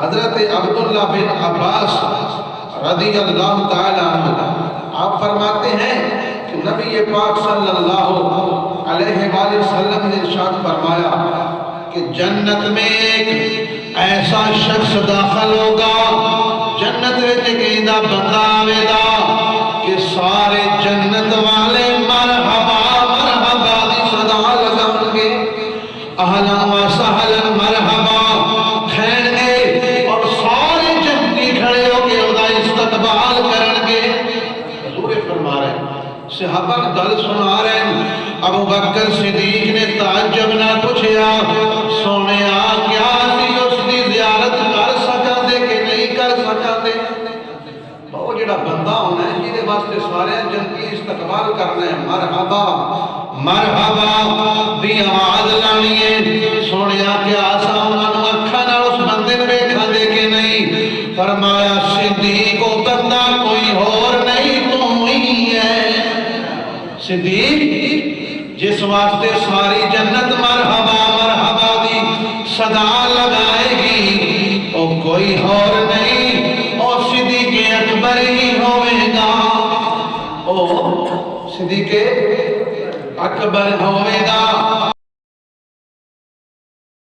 حضرت عبداللہ بن عباس رضی اللہ تعالیٰ عنہ آپ فرماتے ہیں کہ نبی پاک صلی اللہ علیہ وآلہ وسلم نے ارشاد فرمایا کہ جنت میں ایک ایسا شخص داخل ہوگا، جنت میں ایک بندہ آوے گا کہ سارے جنت والے مرحبا مرحبا دی صدا لگاؤں گے، اہلا و سہلا مرحبا کھین گے، اور سارے جنتی کھڑے ہو کے ادا استقبال کرن گے۔ حضور فرما رہے ہیں، صحابہ گل سنا رہے ہیں، ابو بکر صدیق نے تعجب نہ پوچھیا، سونے کیا سی اس کی زیارت کر سکا دے کہ نہیں کر سکا دے؟ وہ جڑا بندہ ہونا ہے جیدے واسطے سارے جنتی استقبال کرنا ہے، مرحبا مرحبا دی آواز لانی ہے، سونے کیا آسا انہوں نے اکھا نہ اس بندے نے بیکھا دے کہ نہیں؟ فرمایا صدیق و بندہ کوئی اور نہیں تو ہی ہے۔ صدیق جس واسطے ساری جنت مرحبا مرحبا دی صدا لگائے گی، او کوئی اور نہیں، او صدیق اکبر ہی ہوئے گا، او صدیق اکبر ہوئے گا۔